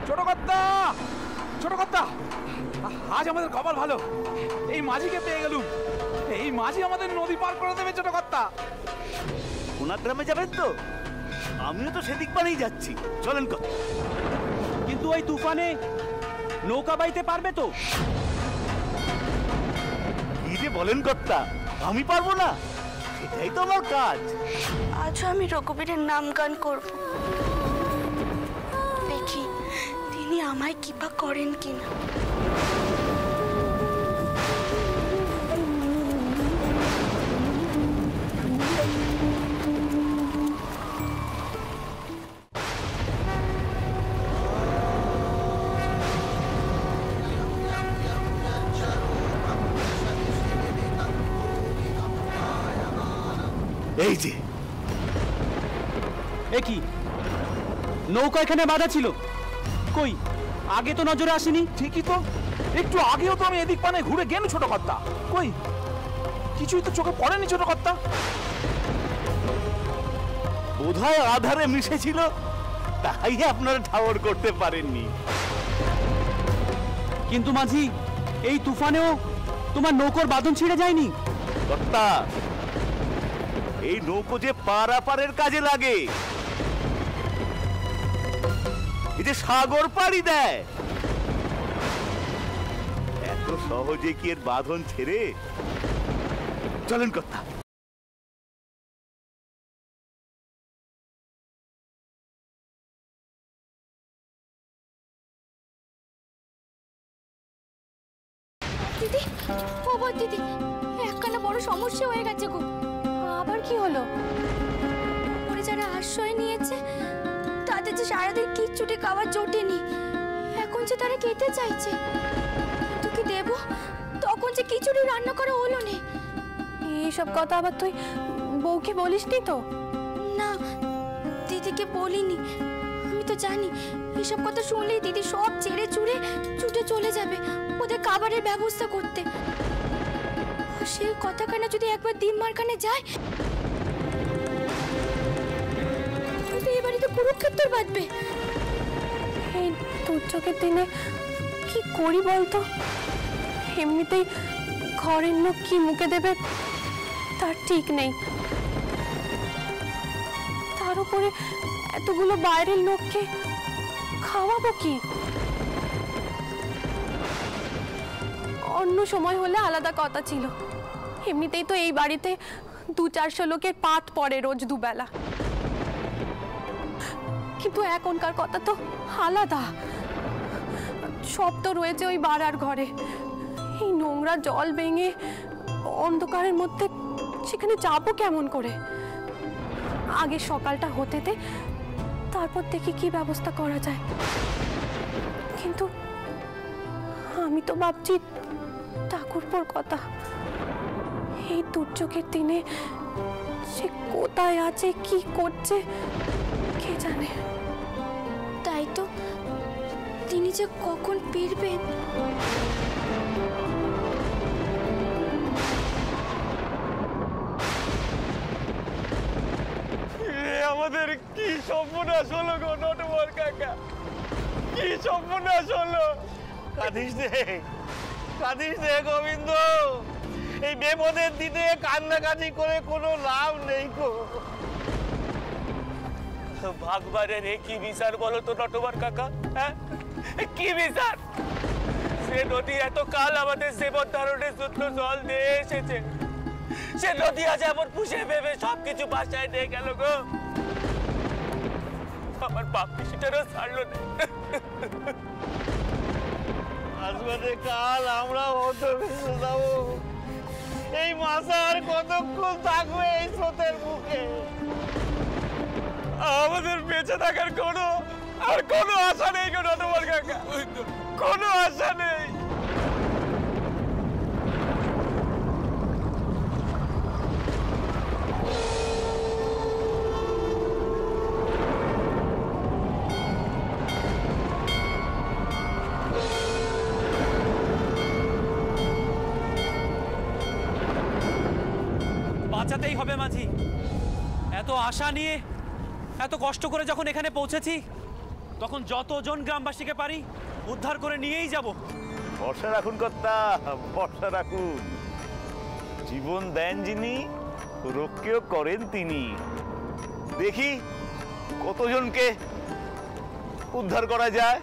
ছোট কর্তা, ছোট কর্তা, আজ আমাদের কপাল ভালো, এই মাঝিকে পেয়ে গেলুম। এই মাঝি আমাদের নদী পার করে দেবে ছোট কর্তা। ওনার গ্রামে যাবেন তো? আমিও তো সেদিক পানেই যাচ্ছি, চলেন কর্তা। কিন্তু ওই তুফানে নৌকা বাইতে পারবে তো? কি যে বলেন কর্তা, আমি পারবো না? এটাই তো আমার কাজ। আজও আমি রঘুবীরের নাম গান করব, দেখি তিনি আমায় কৃপা করেন কিনা। এই যে কি নৌকা এখানে বাঁধা ছিল? কই, আগে তো নজরে আসেনি। ঠিকই তো, একটু আগেও তো আমি এদিক পানে ঘুরে গেল ছোট কর্তা। কই, কিছুই তো চোখে পড়েনি ছোট কর্তা। বোধহয় আধারে মিশেছিল, তাই আপনারা ঠাওর করতে পারেননি। কিন্তু মাঝি, এই তুফানেও তোমার নৌকোর বাঁধন ছিঁড়ে যায়নি? কর্তা, এই নৌকো যে পারাপারের কাজে লাগে, এই যে সাগর পাড়ি দেয়, এত সহজে কি এর বাঁধন ছেড়ে? চলেন কর্তা। দিদি, ও দিদি, একখানা বড় সমস্যা হয়ে গেছে গো। আবার কি হলো? ওরে যারা আশ্রয় নিয়েছে তাদের যে সারাদিন কিচ্ছুটি খাবার জোটেনি, এখন যে তারা খেতে চাইছে। তোকে দেবো, তখন যে খিচুড়ি রান্না করা হলো না। এইসব কথা আবার তুই বউকে বলিসনি তো? না, দিদিকে বলিনি। আমি তো জানি এসব কথা শুনলেই দিদি সব ছেড়ে ছুটে চলে যাবে ওদের খাবারের ব্যবস্থা করতে। সেই কথাখানা যদি একবার দিম্মার কানে যায়, এই বাড়িতে কুরুক্ষেত্র বাঁধবে। এই দুর্যোগের দিনে কি করি বলতো? এমনিতেই ঘরের লোক কি মুখে দেবে তার ঠিক নেই, তার উপরে এতগুলো বাইরের লোককে খাওয়াবো কি? অন্য সময় হলে আলাদা কথা ছিল। এমনিতেই তো এই বাড়িতে 200-400 লোকের পাত পড়ে রোজ দুবেলা, কিন্তু এখনকার কথা তো আলাদা। সব তো রয়েছে ওই বাড়ার ঘরে। এই নোংরা জল ভেঙে অন্ধকারের মধ্যে সেখানে যাবো কেমন করে? আগে সকালটা হতে দে, তারপর দেখি কি ব্যবস্থা করা যায়। কিন্তু আমি তো ভাবছি ঠাকুরপোর কথা। এই দুর্যোগের দিনে সে কোথায় আছে, কি করছে কে জানে। তাই তো, তিনি যে কখন ফিরবেন। আমাদের কি সর্বনাশ হলো গো নটবর কাকা, কি সর্বনাশ হলো। কাঁদিস নে গোবিন্দ, এই বিপদের দিনে কান্নাকাটি করে কোনো লাভ নেই গো। ভাগবারের কি বিচার বলো তো নটবর কাকা? হ্যাঁ, কি বিচার? সে নদী এত কাল আমাদের সেবন ধারণের জন্য জল দিয়ে এসেছে, সে নদী আজ এমন পুষে ভেবে সবকিছু বাসায় নিয়ে গেল গো। আমার বাপ পিসিটারও ছাড়লো না। আসবাদে কাল আমরা হতো ভেসে যাবো। এই মাসা আর কতক্ষণ থাকবে এই স্রোতের মুখে? আমাদের বেঁচে থাকার কোনো আশা নেই গো নটবর কাকা, কোনো আশা নেই। বাঁচাতেই হবে মাঝি। এত আশা নিয়ে এত কষ্ট করে যখন এখানে পৌঁছেছি, তখন যতজন গ্রামবাসীকে পারি উদ্ধার করে নিয়েই যাব। ভরসা রাখুন কর্তা, ভরসা রাখুন। জীবন দেন যিনি, রক্ষেও করেন তিনি। দেখি কতজনকে উদ্ধার করা যায়।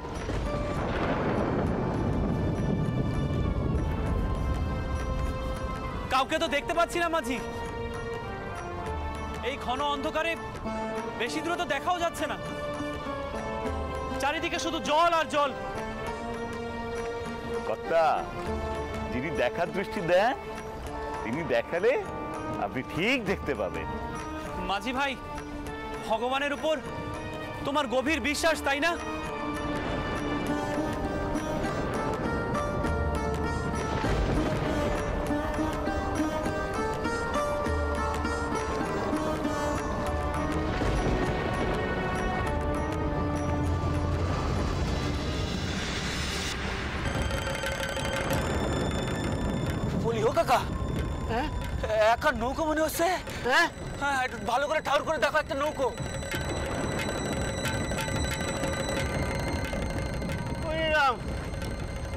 কাউকে তো দেখতে পাচ্ছি না মাঝি। এই ঘন অন্ধকারে বেশি দূরে তো দেখাও যাচ্ছে না, চারিদিকে শুধু জল আর জল। কর্তা, যিনি দেখার দৃষ্টি দেন তিনি দেখালে আপনি ঠিক দেখতে পাবেন। মাঝি ভাই, ভগবানের উপর তোমার গভীর বিশ্বাস, তাই না? বলি ও কাকা, হ্যাঁ একটা নৌকো মনে হচ্ছে। হ্যাঁ হ্যাঁ, একটু ভালো করে ঠাউর করে দেখো, একটা নৌকো।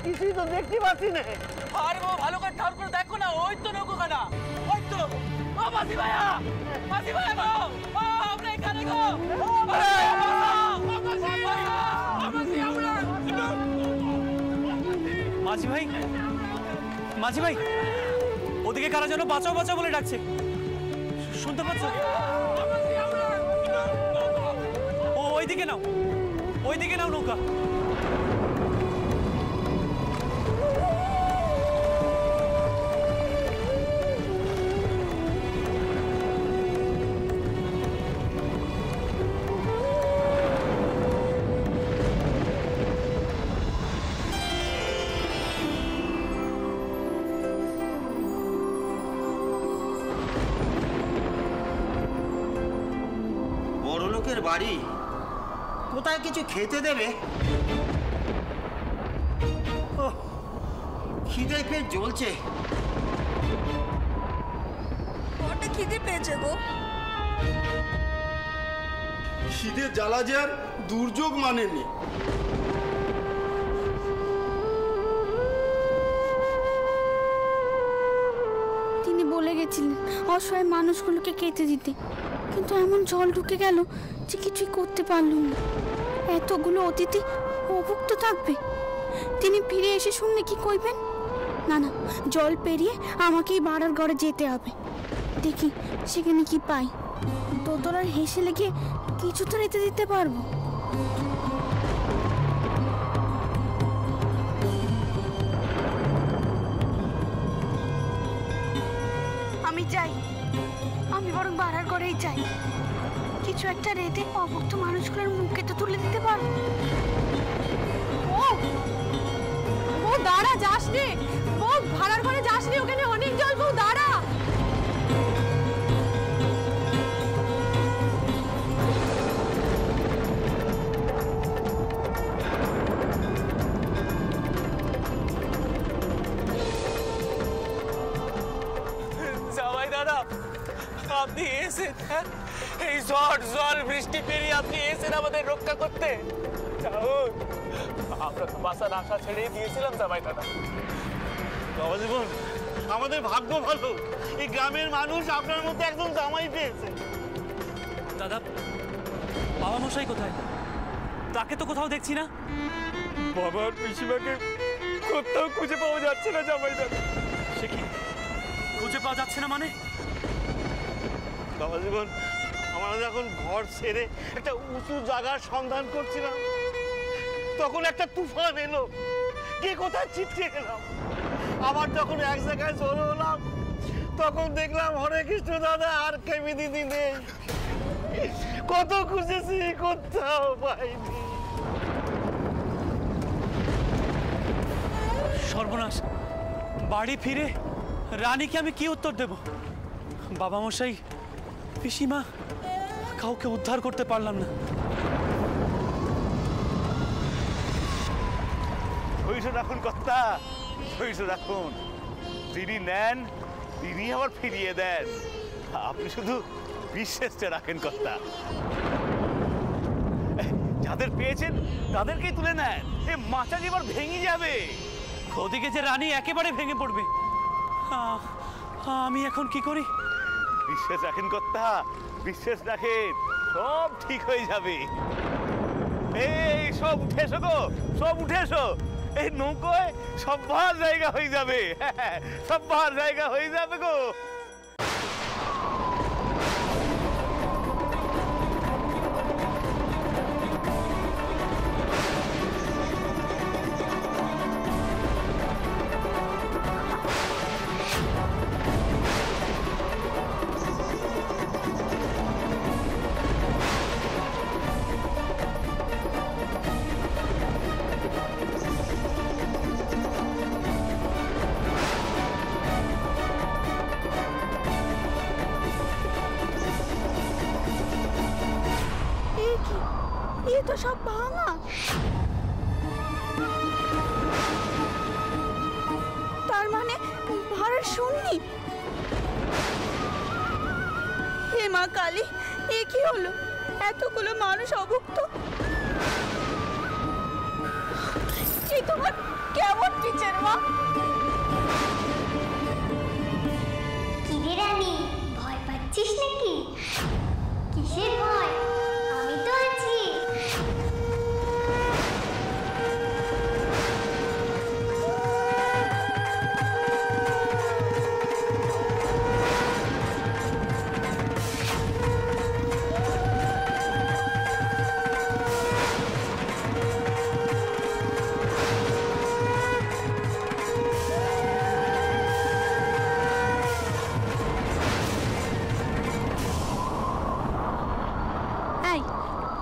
কিছুই তো দেখতে পাচ্ছি না। আরে বাবা, ভালো করে ঠাউর করে দেখো না, ওই তো নৌকো কানা, ওই তো। ও মাঝি ভাইয়া, মাঝি ভাইয়া গো, ও আমরা এখানে গো। মাঝি ভাই, মাঝি ভাই, ওদিকে কারা যেন বাঁচাও বাঁচাও বলে ডাকছে, শুনতে পাচ্ছ? ও ওইদিকে নাও, ওইদিকে নাও নৌকা। বড়লোকের বাড়ি, কোথায় কিছু খেতে দেবে? ওহ, খিদে পেট জ্বলছে। বড়টা খিদে পেয়েছে গো। খিদে জ্বালা যে আর দুর্যোগ মানেনি। তিনি বলে গেছিলেন অসহায় মানুষগুলোকে খেতে দিতে, কিন্তু এমন জল ঢুকে গেল যে কিছুই করতে পারলুম না। এতগুলো অতিথি অভুক্ত থাকবে। তিনি ফিরে এসে শুনলে কি কইবেন? না না, জল পেরিয়ে আমাকেই বাড়ার ঘরে যেতে হবে। দেখি সেখানে কি পাই। দোতলার হেসে লেগে কিছু তো রেতে দিতে পারবো। আমি চাই, আমি বরং বাড়ার ঘরেই চাই। কিছু একটা রেতে অভুক্ত মানুষগুলোর মুখে তো তুলে দিতে পারবো। ও দাঁড়া, যাস রে ও, ভাড়ার ঘরে যাস রে, ওখানে অনেক জল। বউ দাঁড়া। জামাই দাদা, আপনি এসেছেন, হ্যাঁ? এই ঝড় জল বৃষ্টি পেরিয়ে আপনি এসেছেন আমাদের রক্ষা করতে। আমরা তো বাসার আশা ছেড়ে দিয়েছিলাম জামাই দাদা। বাবা জীবন, আমাদের ভাগ্য ভালো, এই গ্রামের মানুষ আপনার মধ্যে একজন জামাই পেয়েছে। দাদা, বাবা মশাই কোথায়? তাকে তো কোথাও দেখছি না। বাবার পিসিমাকে কোথাও খুঁজে পাওয়া যাচ্ছে না জামাই দাদা। সে কি, খুঁজে পাওয়া যাচ্ছে না মানে? বাবা জীবন, আমরা যখন ঘর ছেড়ে একটা উঁচু জায়গার সন্ধান করছিলাম, তখন একটা তুফান এলো, কে কোথায় ছিটকে গেলাম। আবার যখন এক জায়গায় জড়ো হলাম, তখন দেখলাম হরে কৃষ্ণ দাদা আর কেমি দিদি নেই। কত খুঁজেছি, কোথাও পাইনি। সর্বনাশ! বাড়ি ফিরে রানীকে আমি কি উত্তর দেব? বাবা মশাই, পিসিমা, কাউকে উদ্ধার করতে পারলাম না। ধৈর্য রাখুন কর্তা, ধৈর্য রাখুন। যিনি নেন তিনি আবার ফিরিয়ে দেন। আপনি শুধু বিশ্বাসটা রাখেন কর্তা। যা যাদের পেয়েছেন তাদেরকেই তুলে নেন, এ মাচা যে এবার ভেঙে যাবে। ওদিকে যে রানী একেবারে ভেঙে পড়বে। আমি এখন কি করি? বিশ্বাস রাখেন কর্তা, বিশ্বাস রাখেন, সব ঠিক হয়ে যাবে। এই সব উঠে এসো গো, সব উঠে এসো। এই নৌকোয় সব্বার জায়গা হয়ে যাবে, সব্বার জায়গা হয়ে যাবে গো। ये तो सब भांगा। तार माने भारत शून्य। हे माँ काली, ये की होलो? এতগুলো মানুষ অভুক্ত। এই তোমার কেমন বিচার মা? কিরে রানী, ভয় পাচ্ছিস নাকি? কিসের ভয়? আমি তো আছি।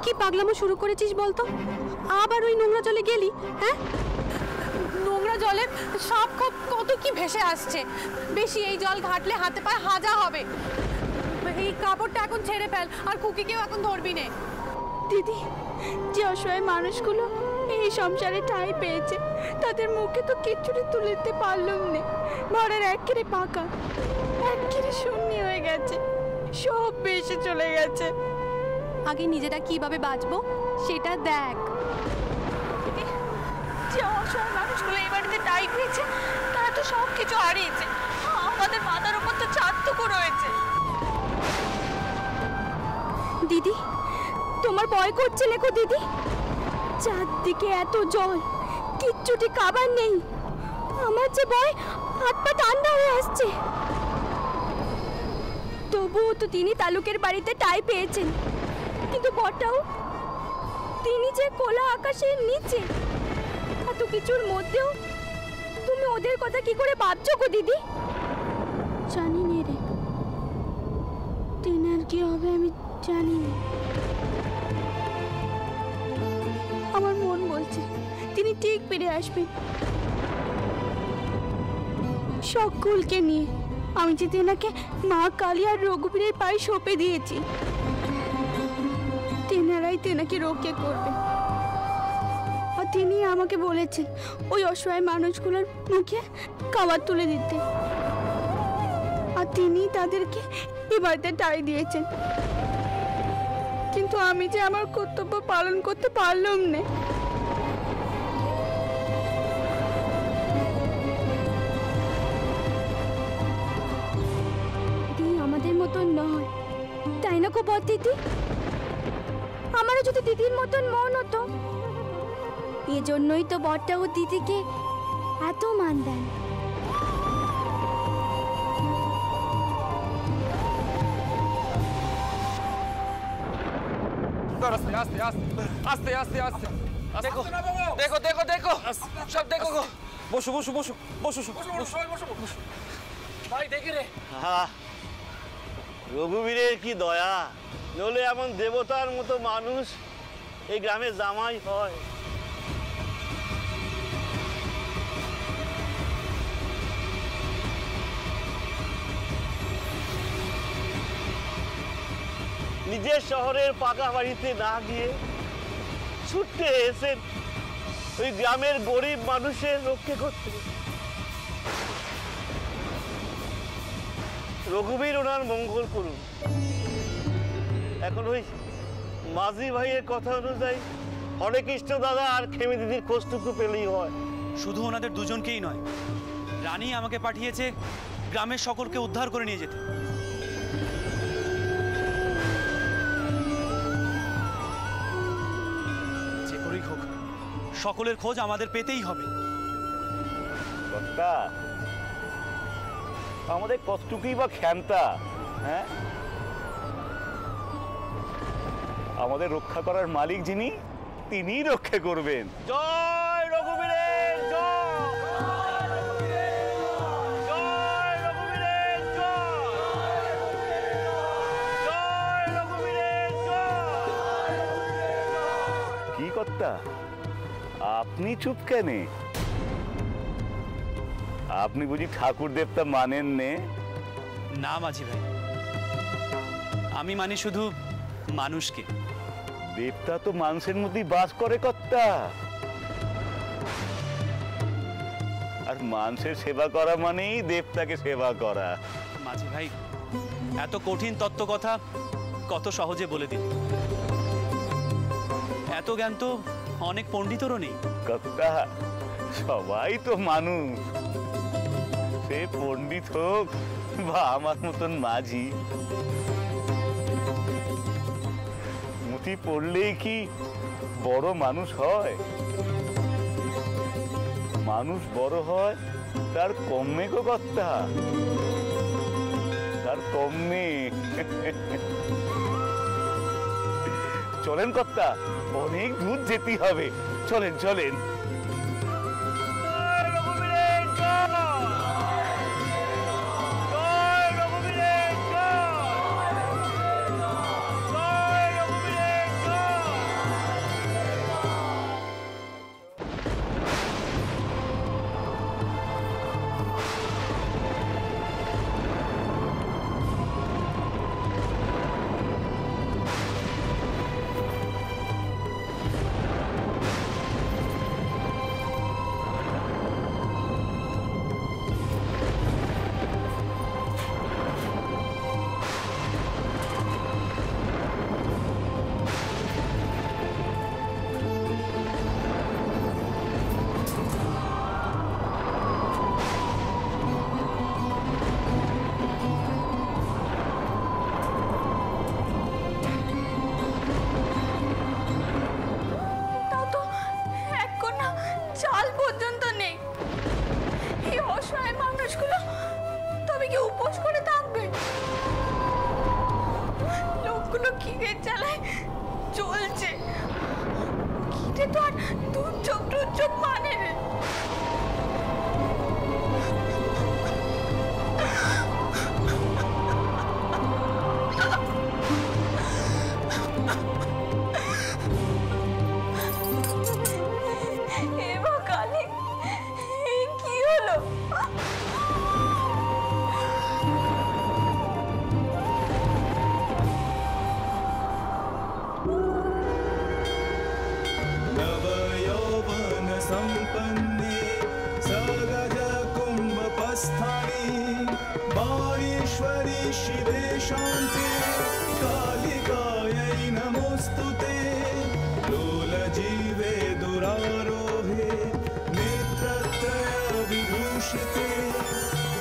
কি পাগলামো শুরু করেছিস বলতো? আবার ওই নোংরা জলে গেলি? হ্যাঁ, নোংরা জলে সাপ খোপ কত কি ভেসে আসছে। বেশি এই জল ঘাটলে হাতে পায়ে হাজা হবে। এই কাপড়টা এখন ছেড়ে ফেল, আর কুকিকেও এখন ধরবি নে। দিদি, যে অসহায় মানুষগুলো এই সংসারে ঠাঁই পেয়েছে তাদের মুখে তো কিচ্ছুটি তুলে দিতে পারলাম না। ঘরের একেবারে পাকা, একেবারে শূন্য হয়ে গেছে, সব বেশি চলে গেছে। আগে নিজেরা কিভাবে বাঁচবো সেটা দেখ। যে অসহায় মানুষগুলো এই বাড়িতে ঠাঁই পেয়েছে তারা তো সব কিছু হারিয়েছে। আমাদের মাথার উপর তো চারটুকু রয়েছে। দিদি, তোমার ভয় করছে লেখো দিদি? চারদিকে এত জল, কিচ্ছুটি খাবার নেই। আমার যে ভয়, হাত পা ঠান্ডা হয়ে আসছে। তবুও তো তিনি তালুকের বাড়িতে ঠাঁই পেয়েছেন, কিন্তু বটাও তিনি যে খোলা আকাশের নিচে, এত কিছুর মধ্যেও তুমি ওদের কথা কি করে ভাবছো গো দিদি? জানি না রে, তিনার কি হবে আমি জানি না। আমার মন বলছে তিনি ঠিক ফিরে আসবেন সকলকে নিয়ে। আমি যে তেনাকে মা কালী আর রঘুবীরের পায়ে সঁপে দিয়েছি, তেনারাই তেনাকে রক্ষা করবে। আর তিনি আমাকে বলেছেন ওই অসহায় মানুষগুলোর মুখে খাবার তুলে দিতে, আর তিনি তাদেরকে এ বাড়িতে ঠাঁই দিয়েছেন। কিন্তু আমি যে আমার কর্তব্য পালন করতে পারলাম না। আমাদের মতন নয়, তাই না গো বড় দিদি? আমারও যদি দিদির মতন মন হতো। এজন্যই তো বড়টা ও দিদিকে এত মান দেন। আস্তে আস্তে আস্তে আস্তে আস্তে আস্তে। দেখো দেখো দেখো দেখো, সব দেখো গো। বসো বসো বসো বসো বসো। ভাই দেখে রে। রঘুবীরের কি দয়া, নলে এমন দেবতার মতো মানুষ এই গ্রামে জামাই হয়। নিজের শহরের পাকা বাড়িতে না গিয়ে ছুটতে এসেন ওই গ্রামের গরিব মানুষের রক্ষা করতে। রঘুবীর ওনার মঙ্গল করুন। এখন ওই মাঝি ভাইয়ের কথা অনুযায়ী হরে কৃষ্ণ দাদা আর খেমি দিদির খোঁজটুকু পেলেই হয়। শুধু ওনাদের দুজনকেই নয়, রানী আমাকে পাঠিয়েছে গ্রামের সকলকে উদ্ধার করে নিয়ে যেতে। যে করেই হোক সকলের খোঁজ আমাদের পেতেই হবে। কর্তা, আমাদের কতটুকুই বা ক্ষমতা, হ্যাঁ? আমাদের রক্ষা করার মালিক যিনি, তিনিই রক্ষা করবেন। জয় রঘুবীরের জয়, জয় রঘুবীরের জয়, জয় রঘুবীরের জয়। কি কর্তা, আপনি চুপ কেন? আপনি বুঝি ঠাকুর দেবতা মানেন নে? না মাঝি ভাই, আমি মানি শুধু মানুষকে। দেবতা তো মানুষের মধ্যেই বাস করে কর্তা, আর মানুষের সেবা করা মানেই দেবতাকে সেবা করা। মাঝি ভাই, এত কঠিন তত্ত্ব কথা কত সহজে বলে দিন। এত জ্ঞান তো অনেক পণ্ডিতেরও নেই। কর্তা, সবাই তো মানুষ, সে পণ্ডিত হোক বা আমার মতন মাঝি। মুঠি পড়লেই কি বড় মানুষ হয়? মানুষ বড় হয় তার কমে গো কর্তা, তার কমে। চলেন কর্তা, অনেক দূর যেতে হবে, চলেন চলেন। জয় রঘুবীরের জয়, জয় রঘুবীরের জয়, জয় রঘুবীরের জয়। তাও তো এক কোনা চাল পর্যন্ত নেই। এই অসহায় মানুষগুলো তবে কি উপোস করে থাকবে? লোকগুলো খিদের জ্বালায় চলছে। খিদে তো আর দুর্যোগ মানে না। এবার কালী, এই কি হলো? नवयौवन सम्पन्ने सगज कुम्भपस्थानि वाणीश्वरी शिवे शान्ते कालिकायै नमोऽस्तुते लोलजीवे दुरारोहे नेत्रत्रय विभूषिते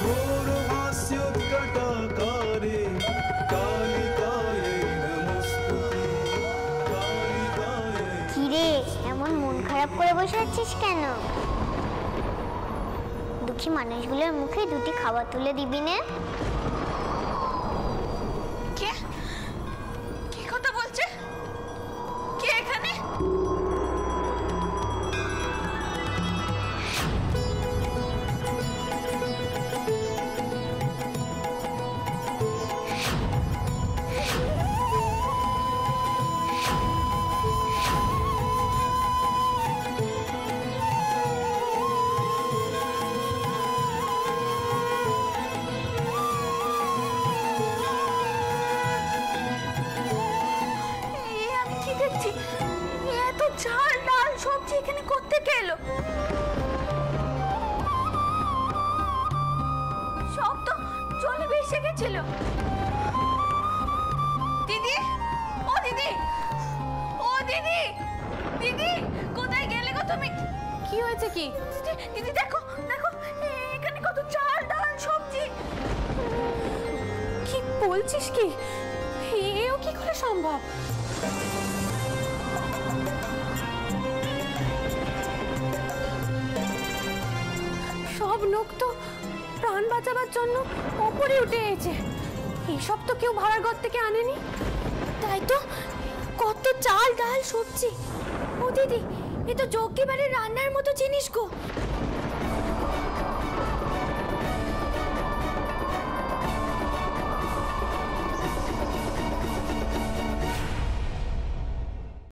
घोरहास्योत्कटाकारे कालिकायै नमोऽस्तुते कालिकायै। কিরে, এমন মন খারাপ করে বসে আছিস কেন? দুঃখী মানুষগুলোর মুখে দুটি খাবার তুলে দিবি না? কে কি কথা বলছে? কে এখানে? ছিল। দিদি, ও দিদি, ও দিদি, দিদি। তুমি কি হয়েছে কি দিদি? দেখো দেখো এখানে কত চাল ডাল সবজি। কি বলছিস কি? এও কি করে সম্ভব? সব লোক তো প্রাণ বাঁচাবার জন্য ওপরে উঠে এসেছে। এইসব তো কেউ ভাড়ার ঘর থেকে আনেনি। তাই তো কত চাল ডাল সবজি। ও দিদি, এ তো যজ্ঞে বাড়ির রান্নার মতো জিনিস গো।